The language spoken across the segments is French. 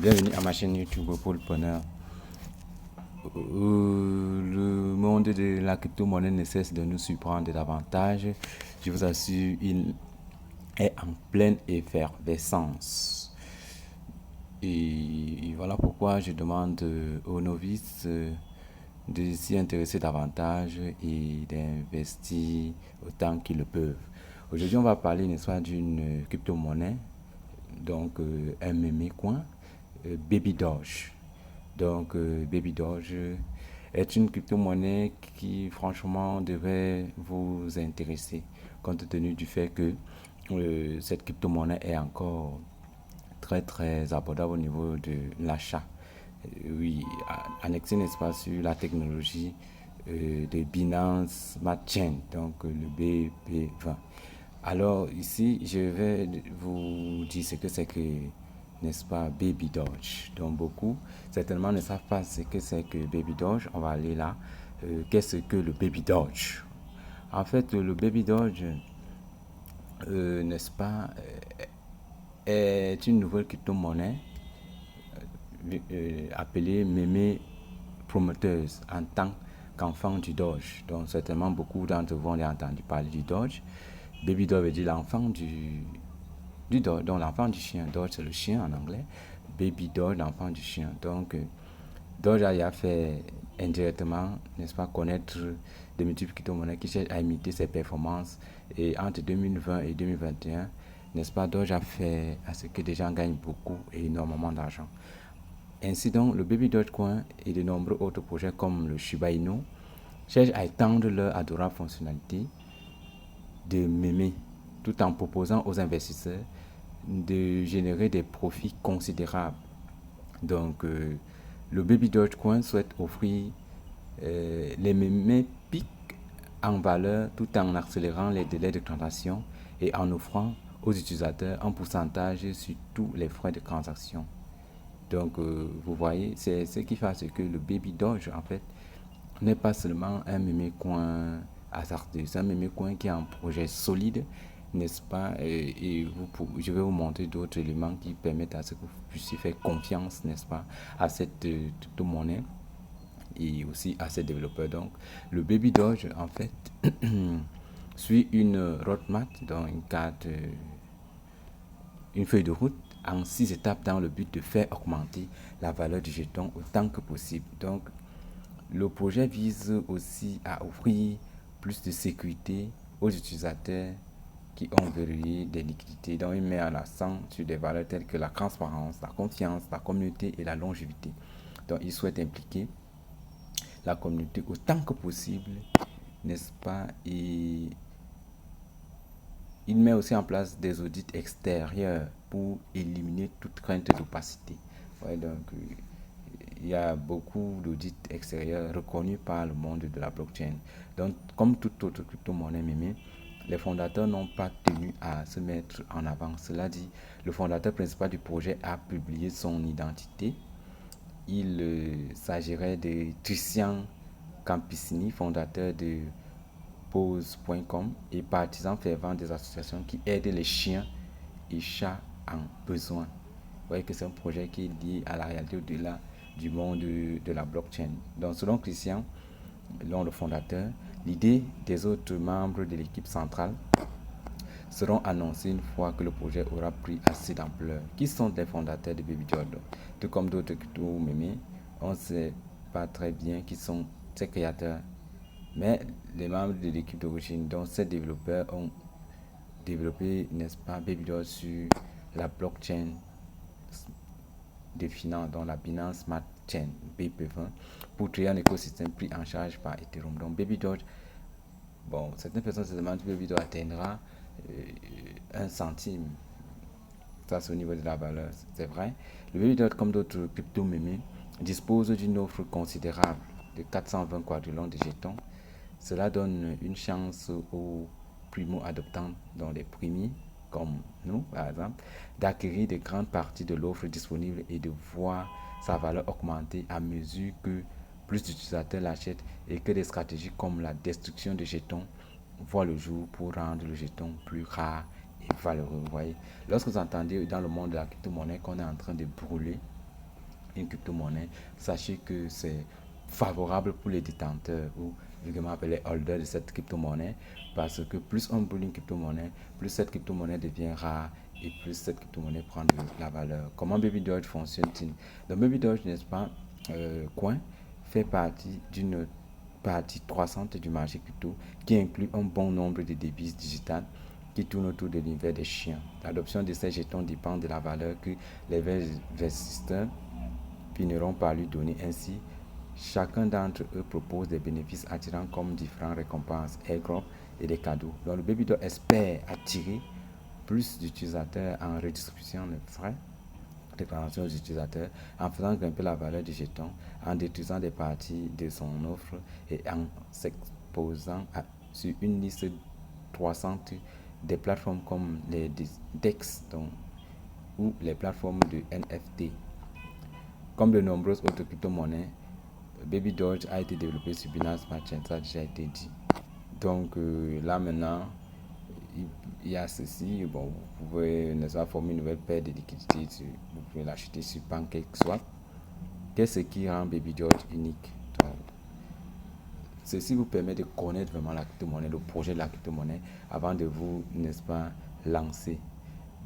Bienvenue à ma chaîne YouTube Paulpreneur. Le monde de la crypto-monnaie ne cesse de nous surprendre davantage. Je vous assure, il est en pleine effervescence. Et voilà pourquoi je demande aux novices de s'y intéresser davantage et d'investir autant qu'ils le peuvent. Aujourd'hui, on va parler, n'est-ce pas, d'une crypto-monnaie, donc un meme coin, Baby Doge. Donc, Baby Doge est une crypto-monnaie qui, franchement, devrait vous intéresser, compte tenu du fait que cette crypto-monnaie est encore très, très abordable au niveau de l'achat. Oui, annexé, n'est-ce pas, sur la technologie de Binance Smart Chain, donc le BP20. Alors, ici, je vais vous dire ce que c'est que, n'est-ce pas, Baby Doge. Donc, beaucoup, certainement, ne savent pas ce que c'est que Baby Doge. On va aller là. Qu'est-ce que le Baby Doge? En fait, le Baby Doge, n'est-ce pas, est une nouvelle crypto-monnaie appelée Mémé Prometheuse en tant qu'enfant du Doge. Donc, certainement, beaucoup d'entre vous ont entendu parler du Doge. Baby Doge veut dire l'enfant du Doge, donc l'enfant du chien. Doge, c'est le chien en anglais. Baby Doge, l'enfant du chien. Donc, Doge a fait indirectement, n'est-ce pas, connaître des multiples crypto-monnaies qui cherchent à imiter ses performances. Et entre 2020 et 2021, n'est-ce pas, Doge a fait à ce que des gens gagnent beaucoup et énormément d'argent. Ainsi donc, le Baby Dogecoin et de nombreux autres projets comme le Shiba Inu cherchent à étendre leur adorable fonctionnalité de mémer, tout en proposant aux investisseurs de générer des profits considérables. Donc, le Baby Dogecoin souhaite offrir les mémés pics en valeur tout en accélérant les délais de transaction et en offrant aux utilisateurs un pourcentage sur tous les frais de transaction. Donc, vous voyez, c'est ce qui fait que le Baby Doge, en fait, n'est pas seulement un mémé coin hasardeux, c'est un mémé coin qui a un projet solide, n'est-ce pas? Et je vais vous montrer d'autres éléments qui permettent à ce que vous puissiez faire confiance, n'est-ce pas, à cette monnaie et aussi à ses développeurs. Donc, le Baby Doge, en fait, suit une roadmap, donc une carte, une feuille de route en 6 étapes dans le but de faire augmenter la valeur du jeton autant que possible. Donc, le projet vise aussi à offrir plus de sécurité aux utilisateurs qui ont verrouillé des liquidités. Donc, il met en accent sur des valeurs telles que la transparence, la confiance, la communauté et la longévité. Donc, il souhaite impliquer la communauté autant que possible, n'est-ce pas? Et il met aussi en place des audits extérieurs pour éliminer toute crainte d'opacité. Ouais, donc, il y a beaucoup d'audits extérieurs reconnus par le monde de la blockchain. Donc, comme toute autre crypto-monnaie mémée, les fondateurs n'ont pas tenu à se mettre en avant. Cela dit, le fondateur principal du projet a publié son identité. Il s'agirait de Christian Campesini, fondateur de Pose.com et partisan fervent des associations qui aident les chiens et chats en besoin. Vous voyez que c'est un projet qui est lié à la réalité au-delà du monde de la blockchain. Donc, selon Christian, le fondateur, l'idée des autres membres de l'équipe centrale seront annoncées une fois que le projet aura pris assez d'ampleur. Qui sont les fondateurs de Baby Doge? Tout comme d'autres crypto-mémés, on ne sait pas très bien qui sont ses créateurs. Mais les membres de l'équipe d'origine, dont ces développeurs, ont développé, n'est-ce pas, Baby Doge sur la blockchain de finance, dans la Binance Smart Chain, BP20, pour créer un écosystème pris en charge par Ethereum. Donc, Baby Doge, bon, certaines personnes se demandent si Baby Doge atteindra 1 centime. Ça, c'est au niveau de la valeur, c'est vrai. Le Baby Doge, comme d'autres crypto-mémés, dispose d'une offre considérable de 420 quadrillions de jetons. Cela donne une chance aux primo-adoptants, dont les premiers, comme nous par exemple, d'acquérir de grandes parties de l'offre disponible et de voir sa valeur augmenter à mesure que plus d'utilisateurs l'achètent et que des stratégies comme la destruction de jetons voient le jour pour rendre le jeton plus rare et valeureux. Vous voyez, lorsque vous entendez dans le monde de la crypto-monnaie qu'on est en train de brûler une crypto-monnaie, sachez que c'est favorable pour les détenteurs ou vulgairement appelés holders de cette crypto-monnaie, parce que plus on brûle une crypto-monnaie, plus cette crypto-monnaie devient rare et plus cette crypto-monnaie prend de la valeur. Comment Baby Doge fonctionne-t-il? Donc Baby Doge, n'est-ce pas, coin, fait partie d'une partie croissante du marché crypto qui inclut un bon nombre de devises digitales qui tournent autour de l'univers des chiens. L'adoption de ces jetons dépend de la valeur que les investisseurs finiront par lui donner. Ainsi, chacun d'entre eux propose des bénéfices attirants comme différentes récompenses, airdrops et des cadeaux. Donc le Baby Doge espère attirer plus d'utilisateurs en redistribution de frais déclaration aux utilisateurs, en faisant grimper la valeur du jeton, en détruisant des parties de son offre et en s'exposant sur une liste 300 des plateformes comme les DEX ou les plateformes de NFT. Comme de nombreuses autres crypto-monnaies, Baby Doge a été développé sur Binance Smart Chain, ça a déjà été dit. Donc là maintenant, il y a ceci, bon, vous pouvez n'est-ce pas, former une nouvelle paire de liquidités, vous pouvez l'acheter sur PancakeSwap. Qu'est-ce qui rend Baby Doge unique? Donc, ceci vous permet de connaître vraiment la crypto-monnaie, le projet de la crypto-monnaie, avant de vous, n'est-ce pas, lancer.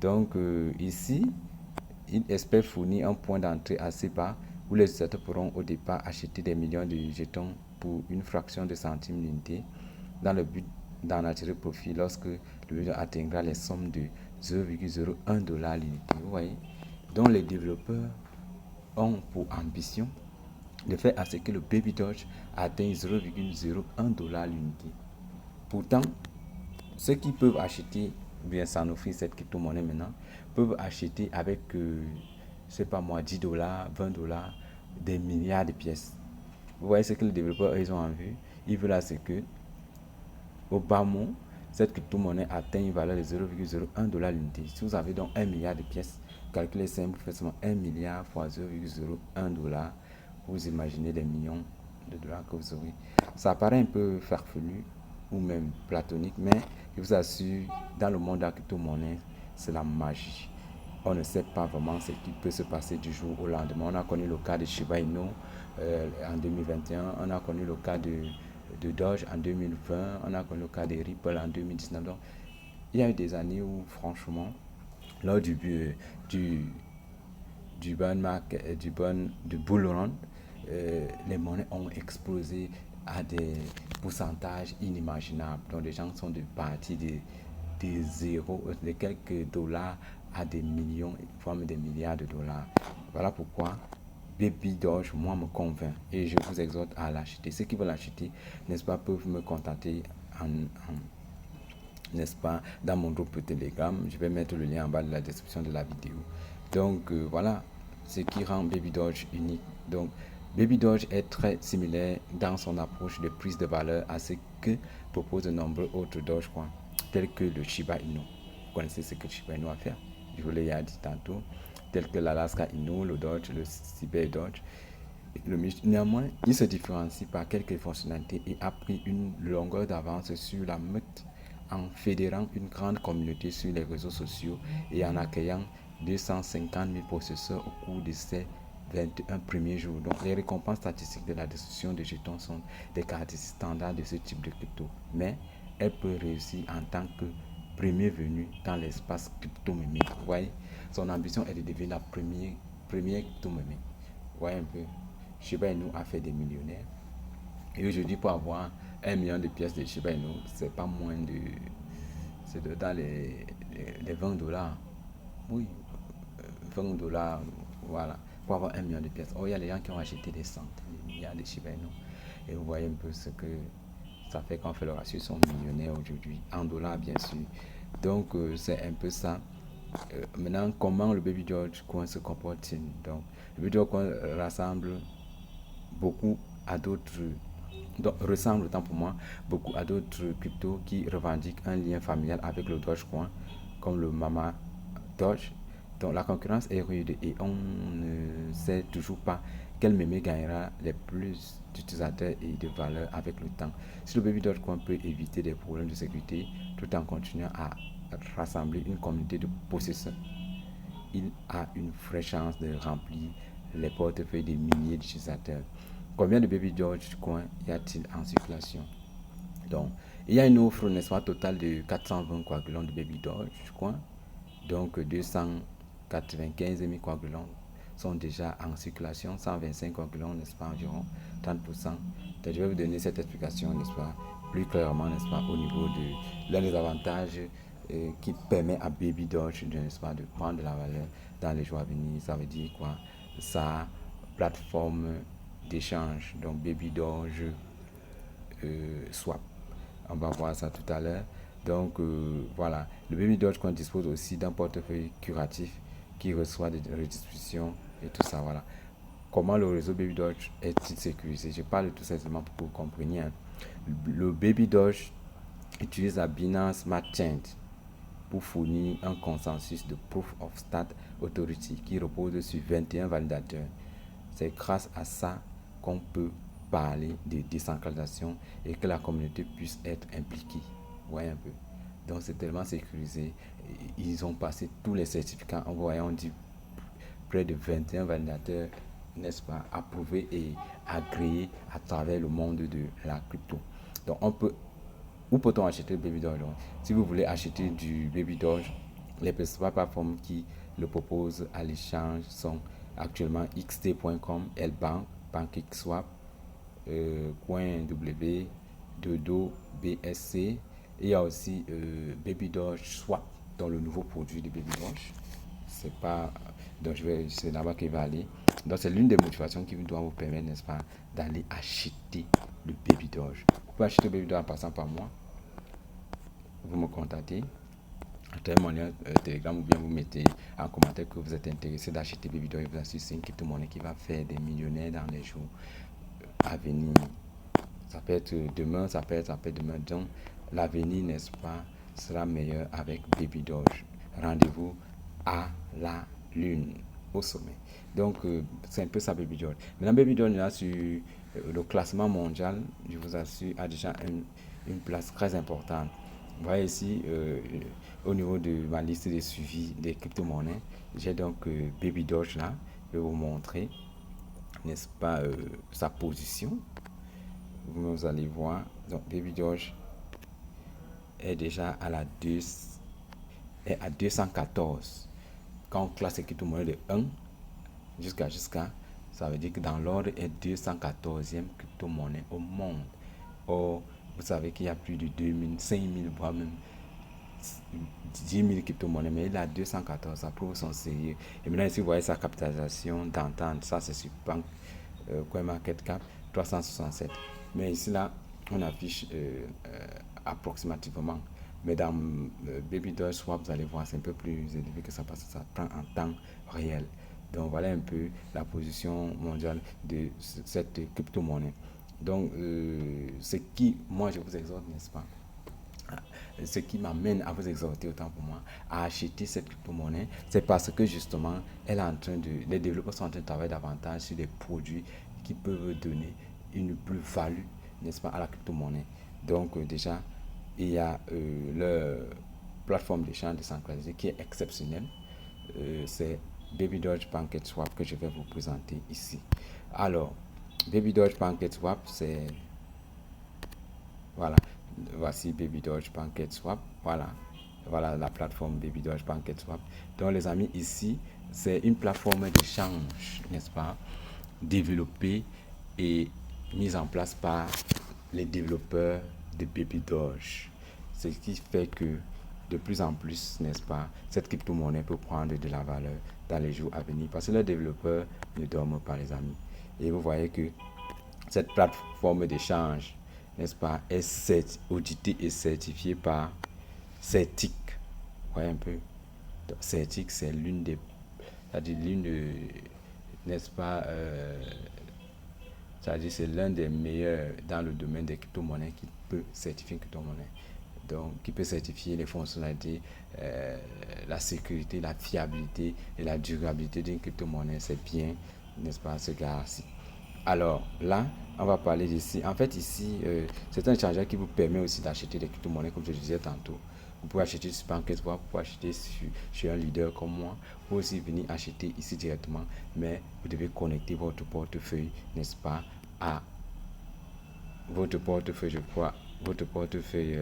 Donc ici, il espère fournir un point d'entrée assez bas où les utilisateurs pourront au départ acheter des millions de jetons pour une fraction de centimes l'unité dans le but d'en attirer profit lorsque le jeu atteindra les sommes de 0,01 $ l'unité. Vous voyez? Donc les développeurs ont pour ambition de faire à ce que le Baby Doge atteigne 0,01 $ l'unité. Pourtant, ceux qui peuvent acheter, bien s'en offrir cette crypto-monnaie maintenant, peuvent acheter avec, je sais pas moi, 10 $, 20 $, des milliards de pièces. Vous voyez ce que les développeurs ils ont en vue? Ils veulent à ce que, au bas mot, cette crypto-monnaie atteigne une valeur de 0,01 $ l'unité. Si vous avez donc 1 milliard de pièces, calculez simple, faites seulement 1 milliard fois 0,01 $. Vous imaginez les millions de dollars que vous aurez. Ça paraît un peu farfelu ou même platonique, mais je vous assure, dans le monde de la crypto-monnaie, c'est la magie. On ne sait pas vraiment ce qui peut se passer du jour au lendemain. On a connu le cas de Shiba Inu en 2021, on a connu le cas de Doge en 2020, on a connu le cas de Ripple en 2019. Donc, il y a eu des années où, franchement, lors du bull run, les monnaies ont explosé à des pourcentages inimaginables. Donc les gens sont partis de zéro, de quelques dollars à des millions, voire même des milliards de dollars. Voilà pourquoi Baby Doge, moi, me convainc et je vous exhorte à l'acheter. Ceux qui veulent l'acheter, n'est-ce pas, peuvent me contacter n'est-ce pas, dans mon groupe Telegram. Je vais mettre le lien en bas de la description de la vidéo. Donc voilà ce qui rend Baby Doge unique. Donc Baby Doge est très similaire dans son approche de prise de valeur à ce que proposent de nombreux autres Dogecoins, tels que le Shiba Inu. Vous connaissez ce que le Shiba Inu a fait? Je vous l'ai dit tantôt, tels que l'Alaska Inu, le Doge, le Cyber Doge. Néanmoins, il se différencie par quelques fonctionnalités et a pris une longueur d'avance sur la meute en fédérant une grande communauté sur les réseaux sociaux et en accueillant 250 000 possesseurs au cours de ces 21 premiers jours. Donc, les récompenses statistiques de la destruction de jetons sont des caractéristiques standards de ce type de crypto, mais elle peut réussir en tant que premier venu dans l'espace crypto-mémique. Vous voyez, son ambition est de devenir la première crypto-mémique. Vous voyez un peu, Shiba Inu a fait des millionnaires. Et aujourd'hui, pour avoir 1 million de pièces de Shiba Inu, c'est pas moins de. C'est dans les 20 $. Oui, 20 $, voilà, pour avoir 1 million de pièces. Oh, il y a des gens qui ont acheté des centaines de milliards de Shiba Inu. Et vous voyez un peu ce que ça fait quand on fait le ratio, ils sont millionnaires aujourd'hui, en dollars bien sûr. Donc, c'est un peu ça. Maintenant, comment le Baby Doge Coin se comporte-t-il? Donc, le Baby Doge Coin rassemble beaucoup à d'autres, donc ressemble autant pour moi beaucoup à d'autres cryptos qui revendiquent un lien familial avec le Dogecoin, comme le Mama Doge. Donc la concurrence est rude et on ne sait toujours pas quel mémé gagnera les plus d'utilisateurs et de valeur avec le temps. Si le Baby Dogecoin peut éviter des problèmes de sécurité tout en continuant à rassembler une communauté de possesseurs, il a une vraie chance de remplir les portefeuilles de milliers d'utilisateurs. Combien de Baby Doge coins y a-t-il en circulation? Donc, il y a une offre, n'est-ce pas, totale de 420 coagulants de Baby Doge coins. Donc, 295 000 coagulants sont déjà en circulation, 125 coagulants, n'est-ce pas, environ 30%. Donc, je vais vous donner cette explication, n'est-ce pas, plus clairement, n'est-ce pas, au niveau de l'un des avantages qui permet à Baby Doge, n'est-ce pas, de prendre de la valeur dans les jours à venir. Ça veut dire quoi? Sa plateforme d'échange, donc Baby Doge Swap. On va voir ça tout à l'heure. Donc voilà, le Baby Dogecoin dispose aussi d'un portefeuille curatif qui reçoit des redistributions et tout ça. Voilà. Comment le réseau Baby Doge est-il sécurisé? Je parle tout simplement pour que vous compreniez. Le Baby Doge utilise la Binance Smart Chain pour fournir un consensus de Proof of Stake Authority qui repose sur 21 validateurs. C'est grâce à ça qu'on peut parler de décentralisation et que la communauté puisse être impliquée. Vous voyez un peu. Donc c'est tellement sécurisé. Ils ont passé tous les certificats. En voyant, on dit près de 21 validateurs, n'est-ce pas, approuvés et agréés à travers le monde de la crypto. Donc on peut, où peut-on acheter le Baby Doge? Si vous voulez acheter du Baby Doge, les principales plateformes qui le proposent à l'échange sont actuellement xt.com, Lbank, PancakeSwap, CoinW, Dodo, BSC. Et il y a aussi Baby Doge Swap, dans le nouveau produit de Baby Doge. C'est pas, donc c'est là-bas qu'il va aller. Donc c'est l'une des motivations qui doit vous permettre, n'est-ce pas, d'aller acheter le Baby Doge. Vous pouvez acheter le Baby Doge en passant par moi. Vous me contactez à travers mon lien Telegram ou bien vous mettez en commentaire que vous êtes intéressé d'acheter Baby Doge. Vous assure, c'est une crypto-monnaie qui va faire des millionnaires dans les jours à venir. Ça peut être demain, ça peut être après-demain. Donc l'avenir, n'est-ce pas, sera meilleur avec Baby Doge. Rendez-vous à la lune, au sommet. Donc c'est un peu ça Baby Doge. Maintenant Baby Doge là sur le classement mondial, je vous assure, a déjà une place très importante. Vous voyez ici au niveau de ma liste de suivi des crypto-monnaies, j'ai donc Baby Doge là. Je vais vous montrer, n'est-ce pas, sa position. Vous allez voir. Donc Baby Doge est déjà à la 2, est à 214. Quand on classe les crypto-monnaies de 1 jusqu'à, ça veut dire que dans l'ordre est 214e crypto-monnaie au monde. Or, vous savez qu'il y a plus de 2000, 5000, voire même 10 000 crypto-monnaies, mais il a 214, ça prouve son sérieux. Et maintenant, ici, vous voyez sa capitalisation d'entente, ça c'est sur Bank CoinMarketCap, 367. Mais ici, là, on affiche approximativement. Mais dans Baby Doge Swap, vous allez voir, c'est un peu plus élevé que ça parce que ça prend en temps réel. Donc, voilà un peu la position mondiale de cette crypto-monnaie. Donc, ce qui, moi, je vous exhorte, n'est-ce pas, ce qui m'amène à vous exhorter autant pour moi à acheter cette crypto-monnaie, c'est parce que justement, elle est en train de, les développeurs sont en train de travailler davantage sur des produits qui peuvent donner une plus-value, n'est-ce pas, à la crypto-monnaie. Donc déjà, il y a leur plateforme d'échange décentralisée qui est exceptionnelle. C'est Baby Doge PancakeSwap que je vais vous présenter ici. Alors, Baby Doge PancakeSwap, c'est, voilà, voici Baby Doge PancakeSwap. Voilà la plateforme Baby Doge PancakeSwap. Donc les amis, ici, c'est une plateforme d'échange, n'est-ce pas, développée et mise en place par les développeurs de Baby Doge. Ce qui fait que de plus en plus, n'est-ce pas, cette crypto-monnaie peut prendre de la valeur dans les jours à venir parce que les développeurs ne dorment pas, les amis. Et vous voyez que cette plateforme d'échange, n'est-ce pas, est auditée et certifiée par Certic. Vous voyez un peu. Donc, Certic, c'est l'une des, c'est-à-dire n'est-ce pas, c'est-à-dire c'est l'un des meilleurs dans le domaine des crypto-monnaies qui peut certifier une crypto-monnaie. Donc, qui peut certifier les fonctionnalités, la sécurité, la fiabilité et la durabilité d'une crypto-monnaie. C'est bien, n'est-ce pas, ce gars-ci. Alors là, on va parler d'ici. En fait, ici, c'est un échangeur qui vous permet aussi d'acheter des crypto-monnaies, comme je disais tantôt. Vous pouvez acheter sur Banquet.swap, vous pouvez acheter sur un leader comme moi. Vous pouvez aussi venir acheter ici directement, mais vous devez connecter votre portefeuille, n'est-ce pas, à votre portefeuille, je crois, votre portefeuille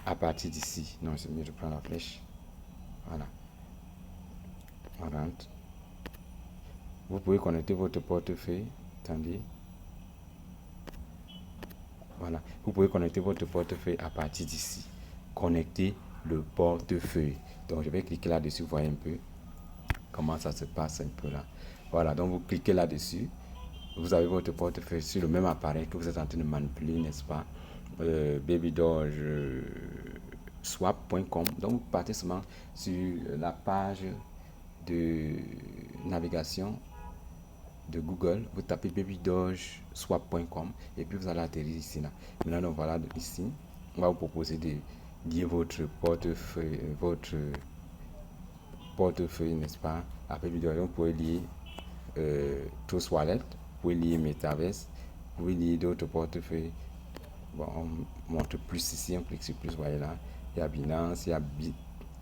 à partir d'ici. Non, c'est mieux de prendre la flèche. Voilà. On rentre. Vous pouvez connecter votre portefeuille. Attendez. Voilà. Vous pouvez connecter votre portefeuille à partir d'ici. Connecter le portefeuille. Donc, je vais cliquer là-dessus. Vous voyez un peu comment ça se passe un peu là. Voilà. Donc, vous cliquez là-dessus. Vous avez votre portefeuille sur le même appareil que vous êtes en train de manipuler, n'est-ce pas? Babydogeswap.com. Donc, vous partez seulement sur la page de navigation de Google, vous tapez babydogeswap.com et puis vous allez atterrir ici là. Maintenant, donc voilà, ici, on va vous proposer de lier votre portefeuille, n'est-ce pas, à Babydoge. Donc, vous pouvez lier Trust Wallet, vous pouvez lier Metaverse, vous pouvez lier d'autres portefeuilles. Bon, on montre plus ici, on clique sur plus, vous voyez là, il y a Binance, il y a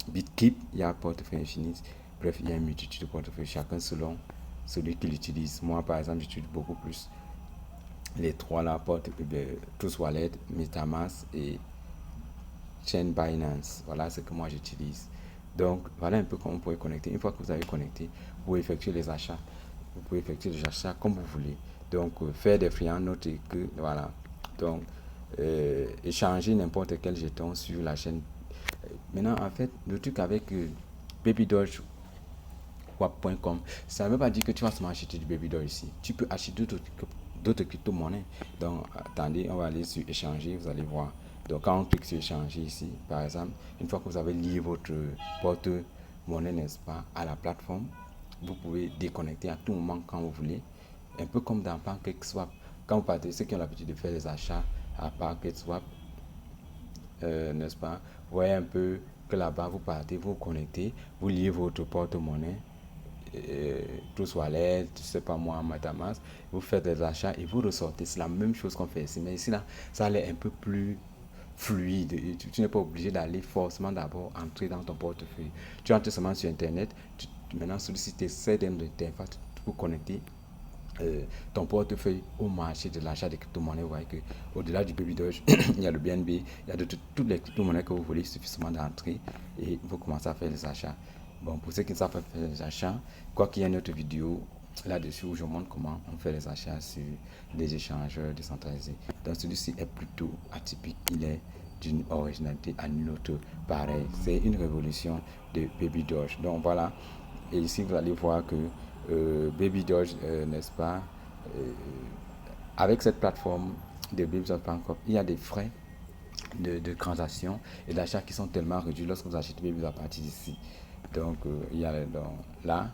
BitKeep, il y a portefeuille Infinite. Bref, il y a une multitude de portefeuilles, chacun selon celui qui l'utilise. Moi, par exemple, j'utilise beaucoup plus les trois là, Trust Wallet, Metamask et Chain Binance. Voilà ce que moi j'utilise. Donc, voilà un peu comment vous pouvez connecter. Une fois que vous avez connecté, vous pouvez effectuer les achats. Vous pouvez effectuer les achats comme vous voulez. Donc, faire des friands, notez que, voilà. Donc, échanger n'importe quel jeton sur la chaîne. Maintenant, en fait, le truc avec babydogeswap.com, ça ne veut pas dire que tu vas seulement acheter du Babydoge ici. Tu peux acheter d'autres crypto-monnaies. Donc, attendez, on va aller sur échanger, vous allez voir. Donc, quand on clique sur échanger ici, par exemple, une fois que vous avez lié votre porte-monnaie, n'est-ce pas, à la plateforme, vous pouvez déconnecter à tout moment quand vous voulez. Un peu comme dans PancakeSwap. Quand vous partez, ceux qui ont l'habitude de faire les achats à PancakeSwap, n'est-ce pas, vous voyez un peu que là-bas, vous partez, vous connectez, vous liez votre porte-monnaie, Trust Wallet, je sais pas moi, Metamask, vous faites des achats et vous ressortez. C'est la même chose qu'on fait ici, mais ici là, ça allait un peu plus fluide. Et tu n'es pas obligé d'aller forcément d'abord entrer dans ton portefeuille. Tu entres seulement sur Internet, maintenant celui-ci t'essaie d'interface pour connecter ton portefeuille au marché de l'achat des crypto-monnaies. Vous voyez qu'au-delà du Babydoge, il y a le BNB, il y a toutes les crypto-monnaies que vous voulez, suffisamment d'entrer et vous commencez à faire les achats. Bon, pour ceux qui ne savent pas faire les achats, quoi qu'il y ait une autre vidéo là-dessus où je montre comment on fait les achats sur des échangeurs décentralisés. Donc celui-ci est plutôt atypique, il est d'une originalité à une autre pareil. C'est une révolution de Babydoge. Donc voilà, et ici vous allez voir que Babydoge, n'est-ce pas, avec cette plateforme de babydoge.com, il y a des frais de transaction et d'achat qui sont tellement réduits lorsque vous achetez Babydoge à partir d'ici. Donc, il y a là,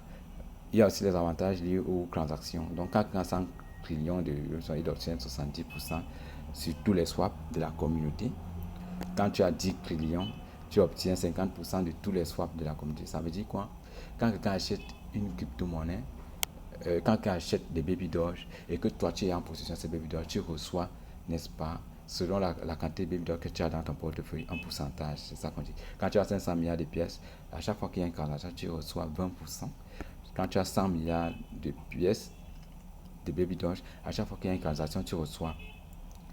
il y a aussi les avantages liés aux transactions. Donc, quand tu as 100 trillions de il obtient 70% sur tous les swaps de la communauté. Quand tu as 10 trillions, tu obtiens 50% de tous les swaps de la communauté. Ça veut dire quoi? Quand quelqu'un achète une crypto-monnaie, quand quelqu'un achète des Babydoge et que toi tu es en possession de ces Babydoge, tu reçois, n'est-ce pas, selon la quantité de Babydoge que tu as dans ton portefeuille, un pourcentage. C'est ça qu'on dit. Quand tu as 500 milliards de pièces, à chaque fois qu'il y a un transaction, tu reçois 20%. Quand tu as 100 milliards de pièces de Babydoge, à chaque fois qu'il y a une transaction, tu reçois.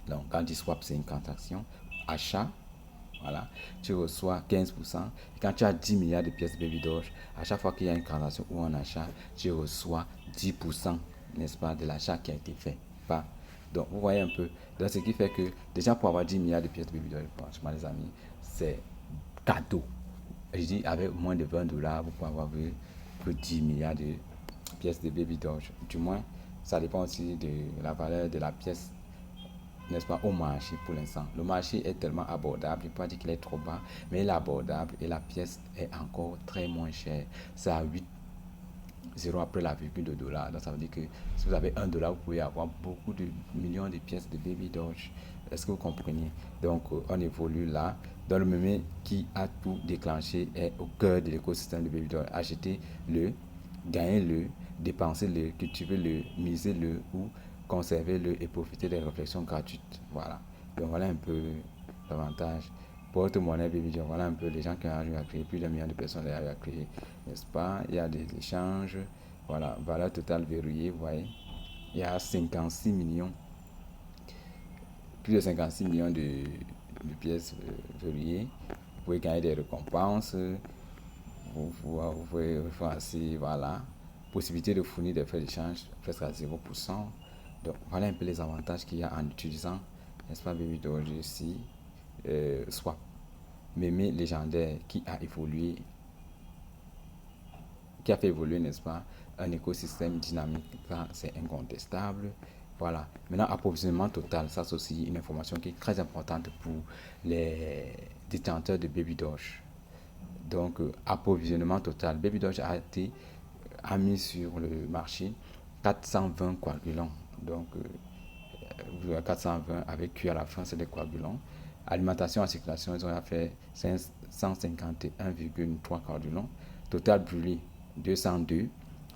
Donc, quand tu swap, c'est une transaction. Achat, voilà, tu reçois 15%. Et quand tu as 10 milliards de pièces de Babydoge, à chaque fois qu'il y a une transaction ou un achat, tu reçois 10%, n'est-ce pas, de l'achat qui a été fait. Pas. Donc, vous voyez un peu. Donc, ce qui fait que, déjà, pour avoir 10 milliards de pièces de Babydoge, franchement, les amis, c'est cadeau. Je dis, avec moins de 20 dollars, vous pouvez avoir que 10 milliards de pièces de Babydoge. Du moins, ça dépend aussi de la valeur de la pièce, n'est-ce pas, au marché pour l'instant. Le marché est tellement abordable, je ne peux pas dire qu'il est trop bas, mais il est abordable et la pièce est encore très moins chère. C'est à 8 0 après la virgule de dollars. Donc ça veut dire que si vous avez 1 dollar, vous pouvez avoir beaucoup de millions de pièces de Babydoge. Est-ce que vous comprenez? Donc on évolue là. Dans le moment qui a tout déclenché est au cœur de l'écosystème de Babydoge. Achetez-le, gagnez-le, dépensez-le, cultivez-le, misez-le ou conservez-le et profitez des réflexions gratuites. Voilà. Donc voilà un peu l'avantage porte-monnaie Baby Doge. Voilà un peu les gens qui arrivent à créer. Plus d'un million de personnes arrivent à créer, n'est-ce pas? Il y a des échanges. Voilà, valeur totale verrouillée, vous voyez. Il y a 56 millions, plus de 56 millions de pièces verrouillées. Vous pouvez gagner des récompenses. Vous pouvez faire ainsi, voilà. Possibilité de fournir des frais d'échange presque à 0%. Donc, voilà un peu les avantages qu'il y a en utilisant, n'est-ce pas, Baby Doge ici. Swap, mémé légendaire qui a évolué, qui a fait évoluer, n'est-ce pas, un écosystème dynamique. Ça, c'est incontestable. Voilà. Maintenant, approvisionnement total, ça c'est aussi une information qui est très importante pour les détenteurs de Baby Doge. Donc, approvisionnement total. Baby Doge a mis sur le marché 420 coagulants. Donc, 420 avec Q à la fin, c'est des coagulants. Alimentation en circulation, ils ont fait 151,3 coagulants. Total brûlé, 202.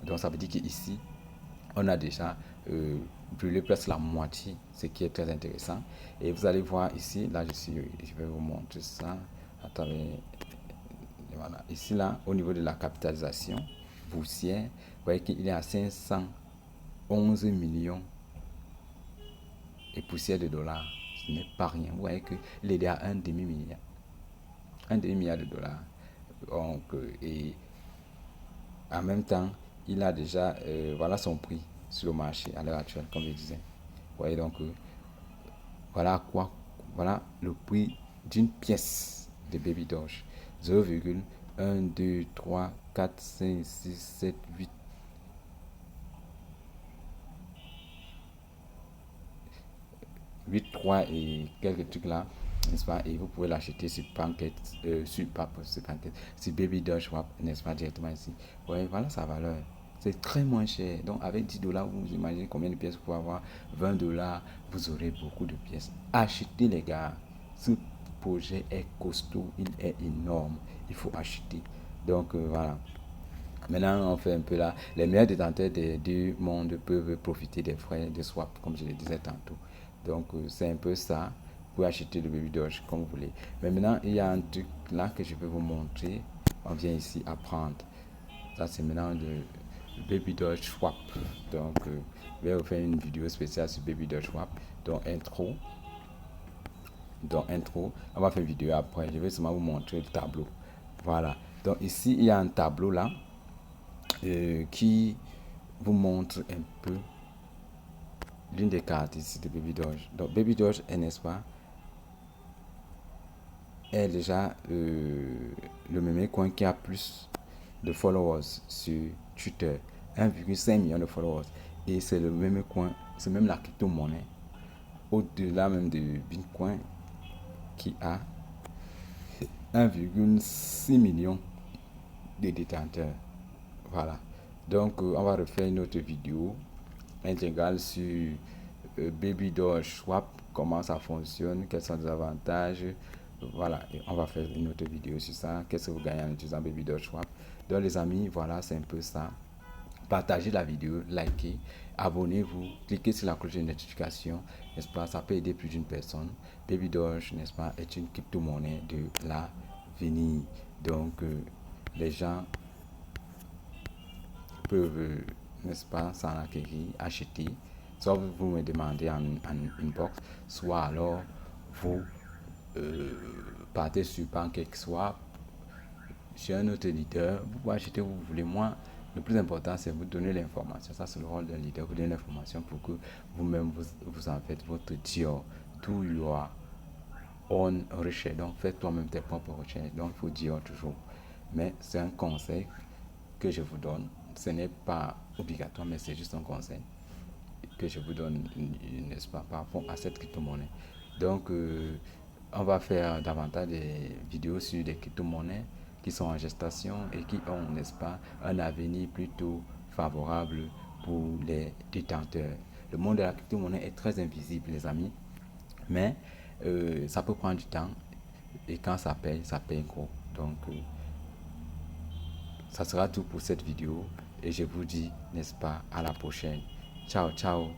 Donc, ça veut dire qu'ici, on a déjà brûlé presque la moitié, ce qui est très intéressant. Et vous allez voir ici, là, je vais vous montrer ça. Attendez. Voilà. Ici, là, au niveau de la capitalisation boursière, vous voyez qu'il est à 511 millions et poussière de dollars. Ce n'est pas rien. Vous voyez qu'il est à un demi-milliard. Un demi-milliard de dollars. Donc, et en même temps, il a déjà, voilà son prix sur le marché à l'heure actuelle, comme je disais. Vous voyez donc, voilà quoi, voilà le prix d'une pièce de Baby Doge. 0,1, 2, 3, 4, 5, 6, 7, 8. 8, 3 et quelques trucs là, n'est-ce pas? Et vous pouvez l'acheter sur Pancake, sur Pancake, sur Baby Doge Swap, n'est-ce pas? Directement ici. Ouais, voilà sa valeur. C'est très moins cher. Donc, avec 10 dollars, vous imaginez combien de pièces vous pouvez avoir. 20 dollars, vous aurez beaucoup de pièces. Achetez, les gars. Ce projet est costaud, il est énorme. Il faut acheter. Donc, voilà. Maintenant, on fait un peu là. Les meilleurs détenteurs des deux mondes peuvent profiter des frais de swap, comme je le disais tantôt. Donc, c'est un peu ça. Vous pouvez acheter le Baby Doge comme vous voulez. Mais maintenant, il y a un truc là que je vais vous montrer. On vient ici apprendre. Ça, c'est maintenant le Baby Doge Swap. Donc, je vais vous faire une vidéo spéciale sur Baby Doge Swap. Donc, intro. On va faire une vidéo après. Je vais seulement vous montrer le tableau. Voilà. Donc, ici, il y a un tableau là qui vous montre un peu l'une des caractéristiques de Baby Doge. Donc, Baby Doge, n'est-ce pas, est déjà le même coin qui a plus de followers sur Twitter. 1,5 million de followers. Et c'est le même coin, c'est même la crypto-monnaie, au-delà même de Bitcoin, qui a 1,6 million de détenteurs. Voilà. Donc, on va refaire une autre vidéo intégrale sur Baby Doge Swap, comment ça fonctionne, quels sont les avantages. Voilà, et on va faire une autre vidéo sur ça. Qu'est-ce que vous gagnez en utilisant Baby Doge Swap? Donc, les amis, voilà, c'est un peu ça. Partagez la vidéo, likez, abonnez-vous, cliquez sur la cloche de notification, n'est-ce pas? Ça peut aider plus d'une personne. Baby Doge, n'est-ce pas, est une crypto-monnaie de l'avenir. Donc, les gens peuvent, n'est-ce pas, s'en acquérir, acheter. Soit vous me demandez en inbox, soit alors vous partez sur Pancake Swap, chez un autre leader, vous pouvez acheter où vous voulez. Moi, le plus important, c'est vous donner l'information. Ça, c'est le rôle d'un leader, vous donner l'information pour que vous-même, vous en faites votre deal, do your own recherche. Donc, faites toi-même tes propres recherches. Donc, il faut dire toujours. Mais c'est un conseil que je vous donne. Ce n'est pas obligatoire, mais c'est juste un conseil que je vous donne, n'est-ce pas, par rapport à cette crypto-monnaie. Donc, on va faire davantage des vidéos sur des crypto-monnaies qui sont en gestation et qui ont, n'est-ce pas, un avenir plutôt favorable pour les détenteurs. Le monde de la crypto-monnaie est très invisible, les amis, mais ça peut prendre du temps et quand ça paye gros. Donc, ça sera tout pour cette vidéo et je vous dis, n'est-ce pas, à la prochaine. Ciao, ciao.